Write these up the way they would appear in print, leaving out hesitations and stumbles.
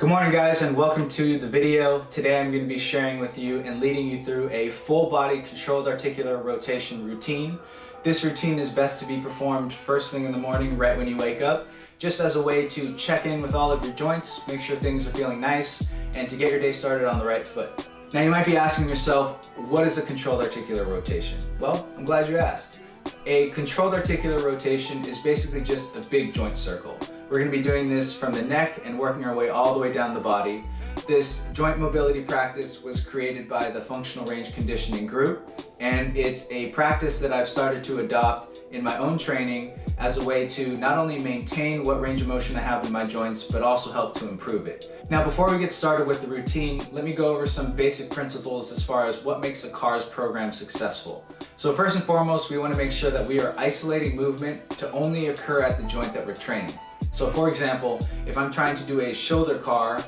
Good morning guys, and welcome to the video. Today I'm going to be sharing with you and leading you through a full body controlled articular rotation routine. This routine is best to be performed first thing in the morning, right when you wake up, just as a way to check in with all of your joints, make sure things are feeling nice, and to get your day started on the right foot. Now you might be asking yourself, what is a controlled articular rotation? Well, I'm glad you asked. A controlled articular rotation is basically just a big joint circle. We're going to be doing this from the neck and working our way all the way down the body. This joint mobility practice was created by the Functional Range Conditioning Group, and it's a practice that I've started to adopt in my own training as a way to not only maintain what range of motion I have in my joints, but also help to improve it. Now, before we get started with the routine, let me go over some basic principles as far as what makes a CARS program successful. So first and foremost, we want to make sure that we are isolating movement to only occur at the joint that we're training. So for example, if I'm trying to do a shoulder CAR,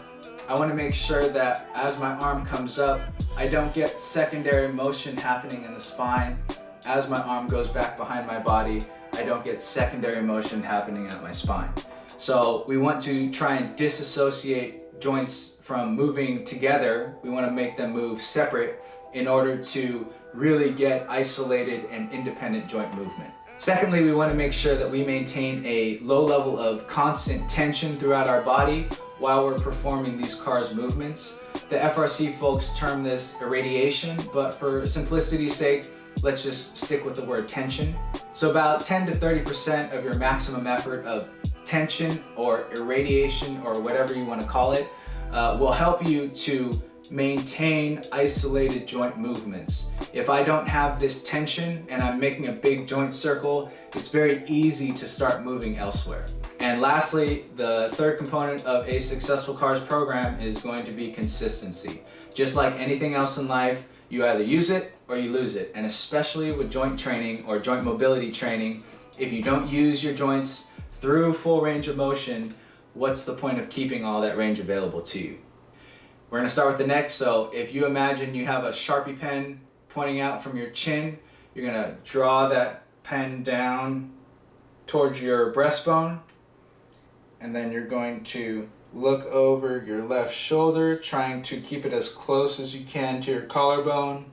I want to make sure that as my arm comes up, I don't get secondary motion happening in the spine. As my arm goes back behind my body, I don't get secondary motion happening at my spine. So we want to try and disassociate joints from moving together. We want to make them move separate in order to really get isolated and independent joint movement. Secondly, we want to make sure that we maintain a low level of constant tension throughout our body while we're performing these CARS movements. The FRC folks term this irradiation, but for simplicity's sake, let's just stick with the word tension. So about 10 to 30% of your maximum effort of tension or irradiation or whatever you want to call it will help you to maintain isolated joint movements. If I don't have this tension and I'm making a big joint circle, it's very easy to start moving elsewhere. And lastly, the third component of a successful CARS program is going to be consistency. Just like anything else in life, you either use it or you lose it. And especially with joint training or joint mobility training, if you don't use your joints through full range of motion, what's the point of keeping all that range available to you? We're going to start with the neck. So if you imagine you have a Sharpie pen pointing out from your chin, you're going to draw that pen down towards your breastbone, and then you're going to look over your left shoulder, trying to keep it as close as you can to your collarbone.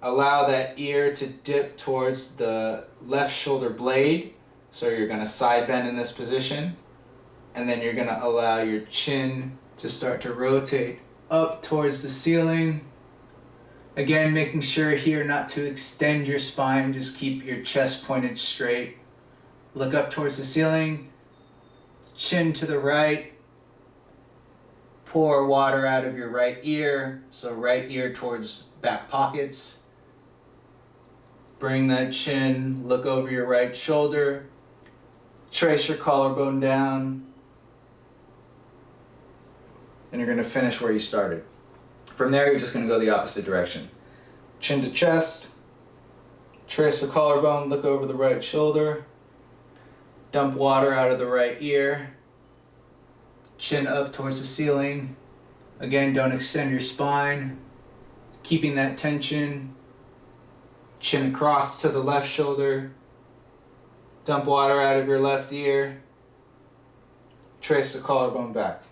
Allow that ear to dip towards the left shoulder blade. So you're going to side bend in this position, and then you're going to allow your chin to start to rotate up towards the ceiling. Again, making sure here not to extend your spine, just keep your chest pointed straight. Look up towards the ceiling, chin to the right. Pour water out of your right ear, so right ear towards back pockets. Bring that chin, look over your right shoulder, trace your collarbone down, and you're going to finish where you started. From there, you're just going to go the opposite direction. Chin to chest, trace the collarbone, look over the right shoulder, dump water out of the right ear, chin up towards the ceiling. Again, don't extend your spine, keeping that tension. Chin across to the left shoulder, dump water out of your left ear, trace the collarbone back.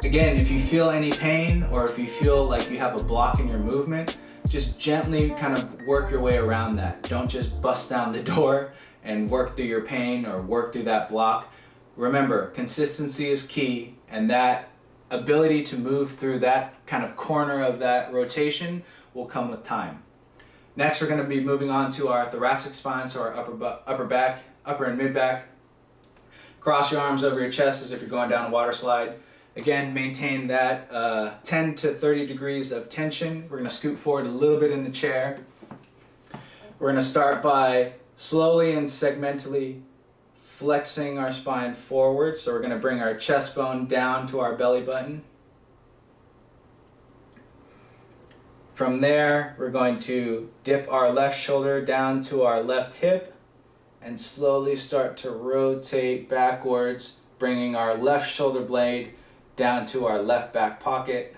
Again, if you feel any pain or if you feel like you have a block in your movement, just gently kind of work your way around that. Don't just bust down the door and work through your pain or work through that block. Remember, consistency is key, and that ability to move through that kind of corner of that rotation will come with time. Next, we're going to be moving on to our thoracic spine, so our upper and mid back. Cross your arms over your chest as if you're going down a water slide. Again, maintain that 10 to 30 degrees of tension. We're gonna scoot forward a little bit in the chair. We're gonna start by slowly and segmentally flexing our spine forward. So we're gonna bring our chest bone down to our belly button. From there, we're going to dip our left shoulder down to our left hip and slowly start to rotate backwards, bringing our left shoulder blade down to our left back pocket.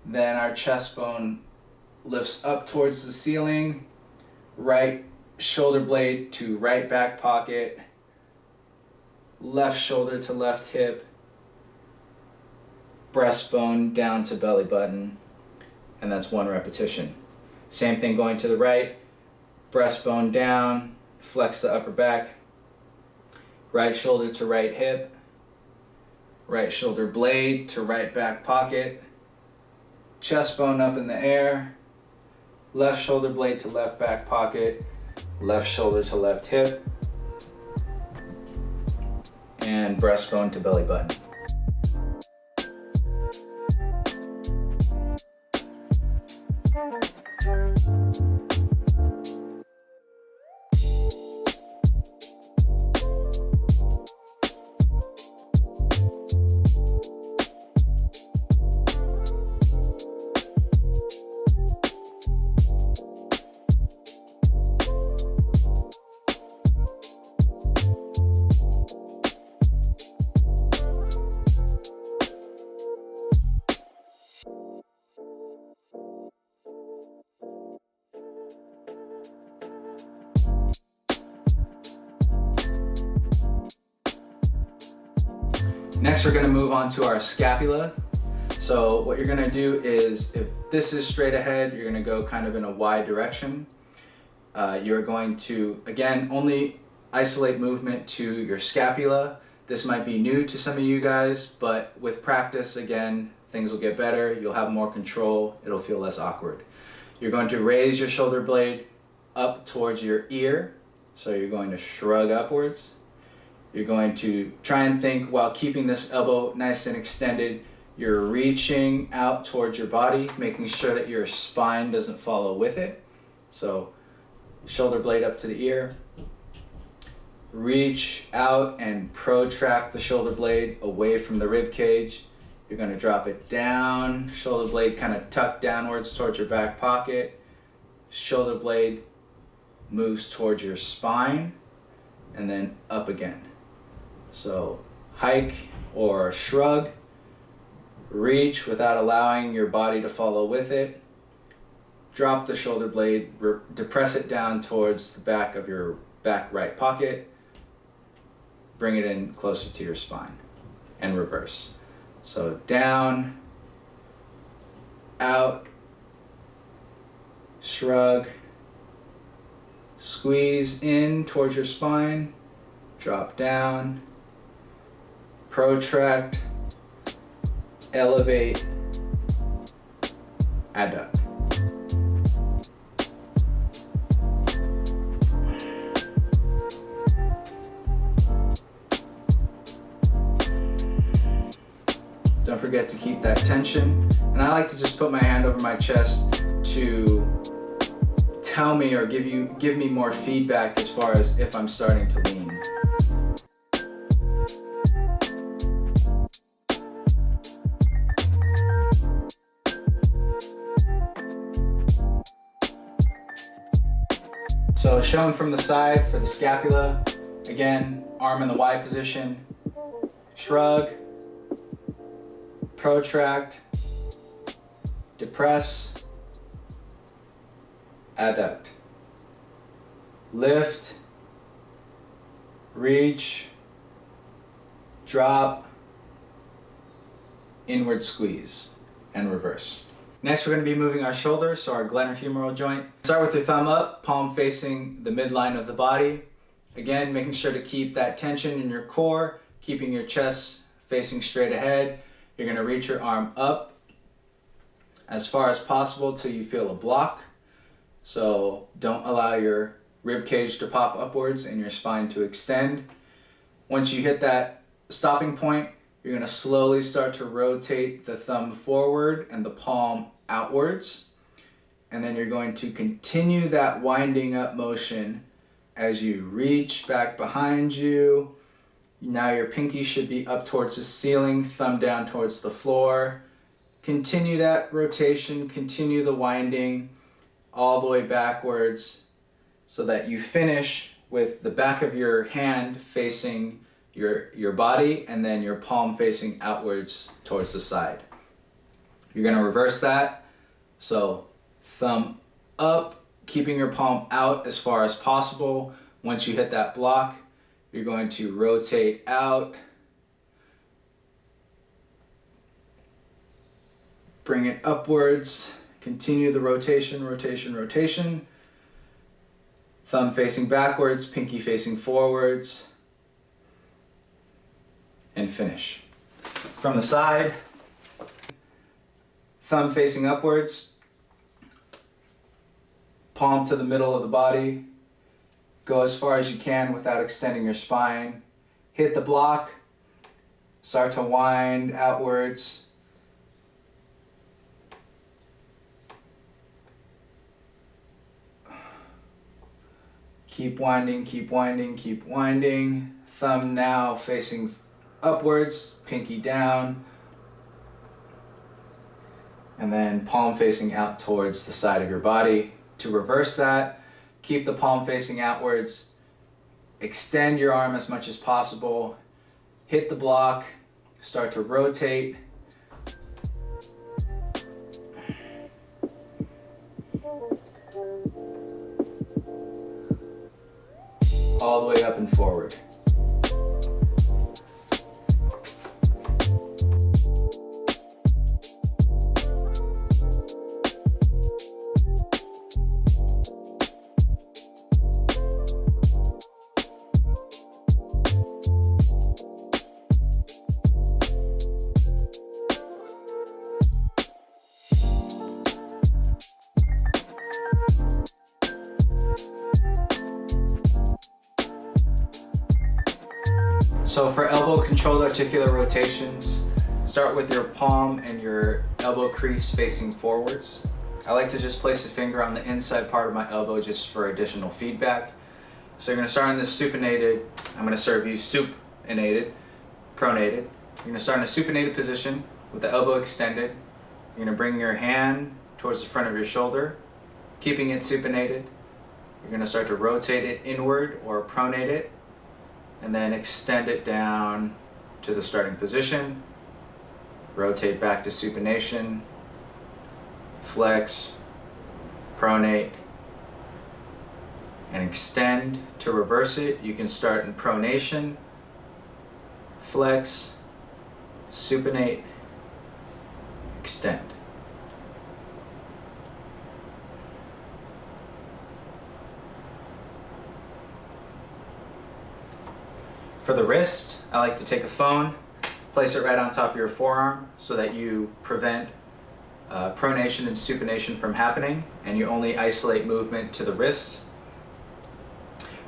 Then our chest bone lifts up towards the ceiling, right shoulder blade to right back pocket, left shoulder to left hip, breastbone down to belly button, and that's 1 repetition. Same thing going to the right, breastbone down, flex the upper back, right shoulder to right hip, right shoulder blade to right back pocket, chest bone up in the air, left shoulder blade to left back pocket, left shoulder to left hip, and breastbone to belly button. Next, we're going to move on to our scapula. So what you're going to do is, if this is straight ahead, you're going to go kind of in a wide direction. You're going to, again, only isolate movement to your scapula. This might be new to some of you guys, but with practice, again, things will get better. You'll have more control. It'll feel less awkward. You're going to raise your shoulder blade up towards your ear. So you're going to shrug upwards. You're going to try and think, while keeping this elbow nice and extended, you're reaching out towards your body, making sure that your spine doesn't follow with it. So shoulder blade up to the ear. Reach out and protract the shoulder blade away from the rib cage. You're going to drop it down, shoulder blade kind of tucked downwards towards your back pocket. Shoulder blade moves towards your spine and then up again. So hike or shrug, reach without allowing your body to follow with it. Drop the shoulder blade, depress it down towards the back of your back right pocket. Bring it in closer to your spine and reverse. So down, out, shrug, squeeze in towards your spine, drop down, protract, elevate, adduct. Don't forget to keep that tension. And I like to just put my hand over my chest to tell me or give me more feedback as far as if I'm starting to lean. So showing from the side for the scapula, again, arm in the Y position, shrug, protract, depress, adduct, lift, reach, drop, inward squeeze, and reverse. Next, we're going to be moving our shoulder, so our glenohumeral joint. Start with your thumb up, palm facing the midline of the body. Again, making sure to keep that tension in your core, keeping your chest facing straight ahead. You're going to reach your arm up as far as possible till you feel a block. So don't allow your rib cage to pop upwards and your spine to extend. Once you hit that stopping point, You're going to slowly start to rotate the thumb forward and the palm outwards. And then you're going to continue that winding up motion as you reach back behind you. Now your pinky should be up towards the ceiling, thumb down towards the floor. Continue that rotation, continue the winding all the way backwards so that you finish with the back of your hand facing your body and then your palm facing outwards towards the side. You're going to reverse that. So thumb up, keeping your palm out as far as possible. Once you hit that block, you're going to rotate out, bring it upwards, continue the rotation, rotation, rotation. Thumb facing backwards, pinky facing forwards, and finish. From the side, thumb facing upwards, palm to the middle of the body. Go as far as you can without extending your spine. Hit the block, start to wind outwards. Keep winding, keep winding, keep winding. Thumb now facing upwards, pinky down. And then palm facing out towards the side of your body. To reverse that, keep the palm facing outwards. Extend your arm as much as possible. Hit the block, start to rotate. All the way up and forward. So for elbow controlled articular rotations, start with your palm and your elbow crease facing forwards. I like to just place a finger on the inside part of my elbow just for additional feedback. So you're going to start in this supinated, I'm going to serve you supinated, pronated. You're going to start in a supinated position with the elbow extended. You're going to bring your hand towards the front of your shoulder, keeping it supinated. You're going to start to rotate it inward or pronate it, and then extend it down to the starting position. Rotate back to supination, flex, pronate, and extend. To reverse it, you can start in pronation, flex, supinate, extend. For the wrist, I like to take a phone, place it right on top of your forearm so that you prevent pronation and supination from happening, and you only isolate movement to the wrist.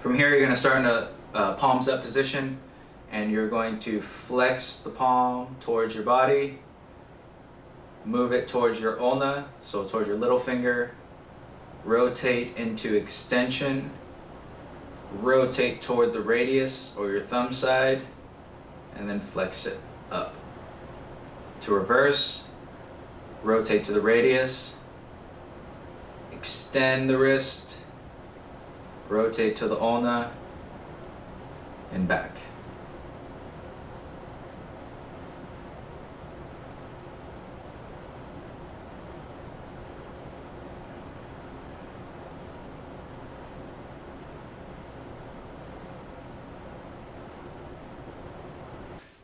From here, you're going to start in a palms up position, and you're going to flex the palm towards your body, move it towards your ulna, so towards your little finger, rotate into extension, rotate toward the radius or your thumb side, and then flex it up. To reverse, rotate to the radius, extend the wrist, rotate to the ulna, and back.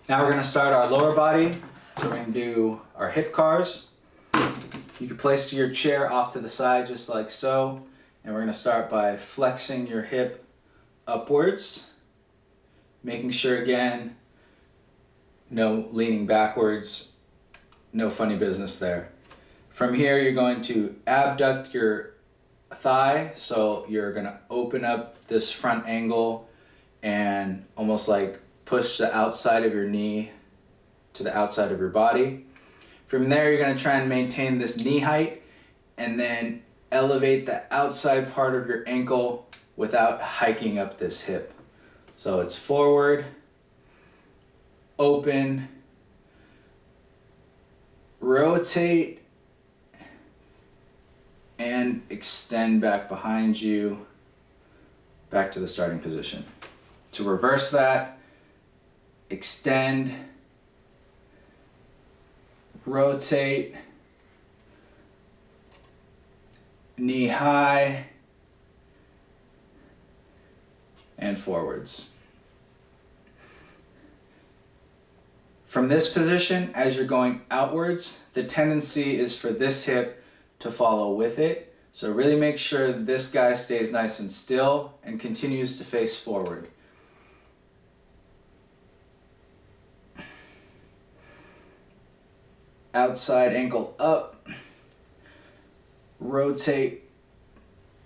Now we're going to start our lower body. So we're going to do our hip cars. You can place your chair off to the side just like so. And we're going to start by flexing your hip upwards. Making sure again, no leaning backwards, no funny business there. From here you're going to abduct your thigh. So you're going to open up this front angle and almost like push the outside of your knee to the outside of your body. From there, you're going to try and maintain this knee height and then elevate the outside part of your ankle without hiking up this hip. So it's forward, open, rotate, and extend back behind you, back to the starting position. To reverse that, extend, rotate, knee high, and forwards. From this position, as you're going outwards, the tendency is for this hip to follow with it. So really make sure this guy stays nice and still and continues to face forward. Outside ankle up, rotate,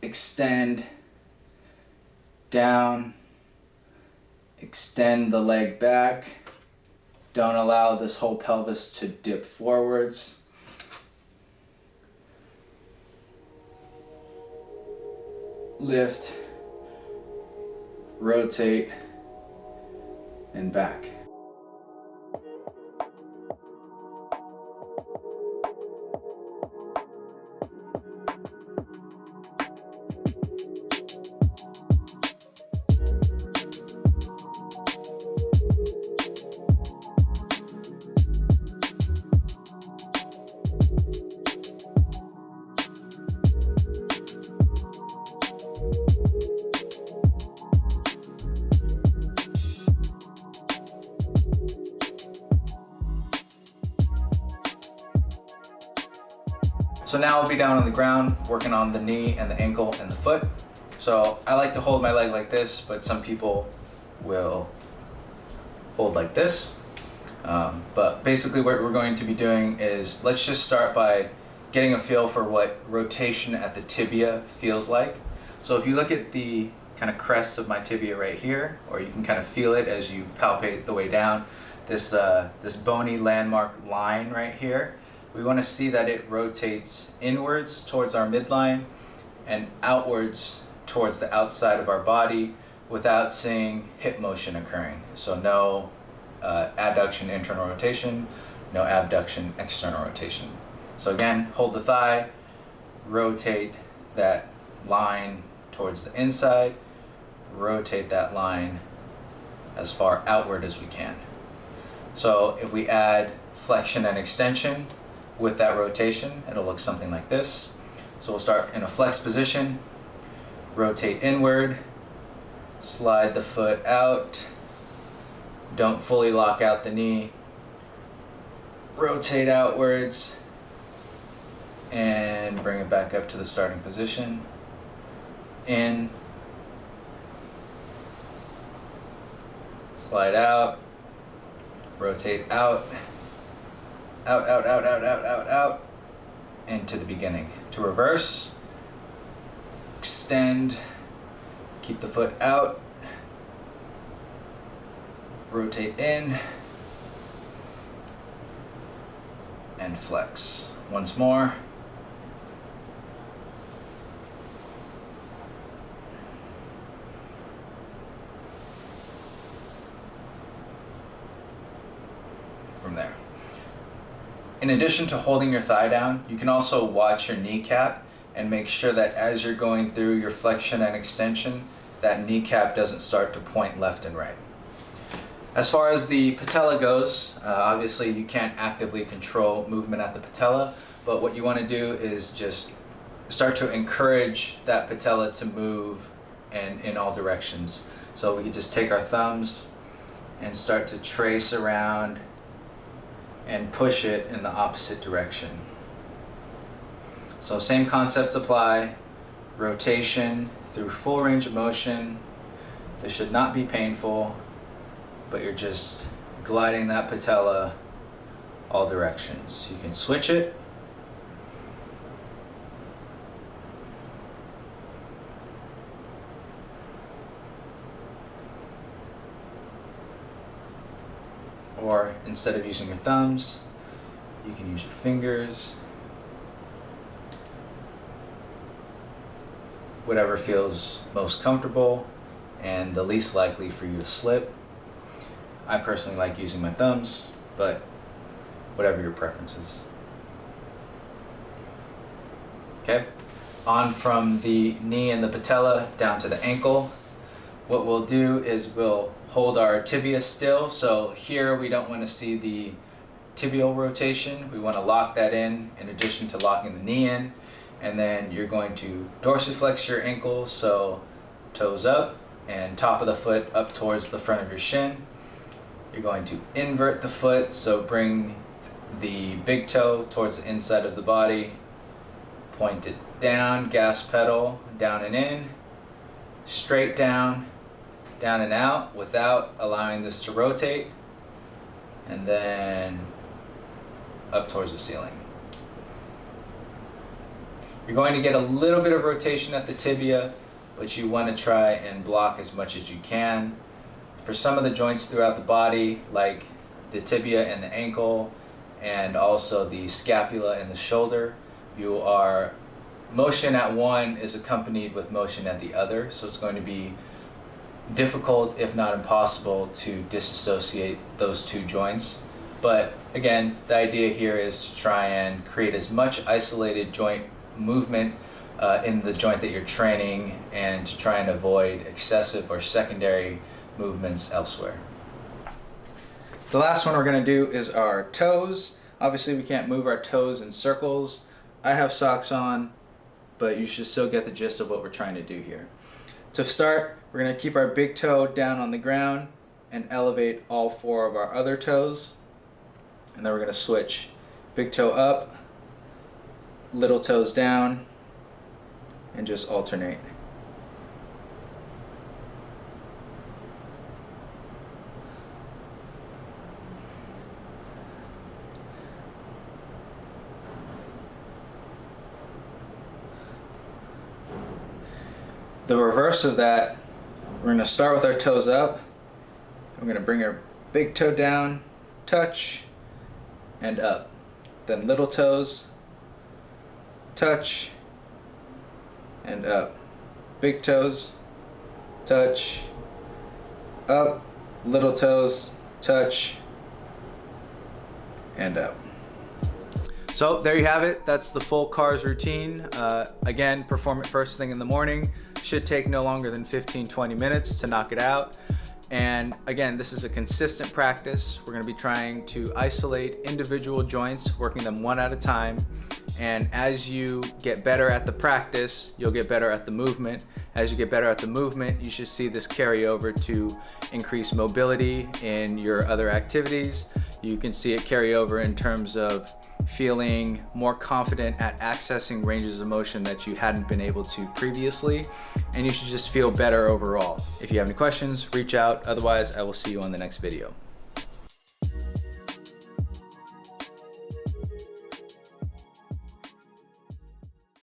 extend, down, extend the leg back. Don't allow this whole pelvis to dip forwards. Lift, rotate, and back. So now I'll be down on the ground, working on the knee and the ankle and the foot. So I like to hold my leg like this, but some people will hold like this. But basically what we're going to be doing is, let's just start by getting a feel for what rotation at the tibia feels like. So if you look at the kind of crest of my tibia right here, or you can kind of feel it as you palpate the way down, this bony landmark line right here, we want to see that it rotates inwards towards our midline and outwards towards the outside of our body without seeing hip motion occurring. So no adduction internal rotation, no abduction external rotation. So again, hold the thigh, rotate that line towards the inside, rotate that line as far outward as we can. So if we add flexion and extension with that rotation, it'll look something like this. So we'll start in a flex position, rotate inward, slide the foot out, don't fully lock out the knee, rotate outwards, and bring it back up to the starting position. In, slide out, rotate out, out, out, out, out, out, out, out, into the beginning. To reverse, extend, keep the foot out, rotate in, and flex. Once more. From there. In addition to holding your thigh down, you can also watch your kneecap and make sure that as you're going through your flexion and extension, that kneecap doesn't start to point left and right. As far as the patella goes, obviously you can't actively control movement at the patella, but what you want to do is just start to encourage that patella to move in all directions. So we can just take our thumbs and start to trace around and push it in the opposite direction. So same concepts apply, rotation through full range of motion. This should not be painful, but you're just gliding that patella all directions. You can switch it. Or instead of using your thumbs, you can use your fingers. Whatever feels most comfortable and the least likely for you to slip. I personally like using my thumbs, but whatever your preference is. Okay, on from the knee and the patella down to the ankle. What we'll do is we'll hold our tibia still. So here we don't want to see the tibial rotation. We want to lock that in addition to locking the knee in. And then you're going to dorsiflex your ankle, so toes up and top of the foot up towards the front of your shin. You're going to invert the foot, so bring the big toe towards the inside of the body, point it down, gas pedal, down and in, straight down, down and out without allowing this to rotate, and then up towards the ceiling. You're going to get a little bit of rotation at the tibia, but you want to try and block as much as you can. For some of the joints throughout the body, like the tibia and the ankle, and also the scapula and the shoulder, motion at one is accompanied with motion at the other, so it's going to be difficult, if not impossible, to disassociate those two joints. But again, the idea here is to try and create as much isolated joint movement in the joint that you're training, and to try and avoid excessive or secondary movements elsewhere. The last one we're going to do is our toes. Obviously we can't move our toes in circles. I have socks on, but you should still get the gist of what we're trying to do here. To start, we're going to keep our big toe down on the ground and elevate all four of our other toes. And then we're going to switch big toe up, little toes down, and just alternate. The reverse of that, we're going to start with our toes up. We're going to bring our big toe down, touch, and up. Then little toes, touch, and up. Big toes, touch, up. Little toes, touch, and up. So there you have it. That's the full CARS routine. Again, perform it first thing in the morning. Should take no longer than 15-20 minutes to knock it out. And again, this is a consistent practice. We're going to be trying to isolate individual joints, working them one at a time. And as you get better at the practice, you'll get better at the movement. As you get better at the movement, you should see this carry over to increase mobility in your other activities. You can see it carry over in terms of feeling more confident at accessing ranges of motion that you hadn't been able to previously, and you should just feel better overall. If you have any questions, reach out. Otherwise, I will see you on the next video.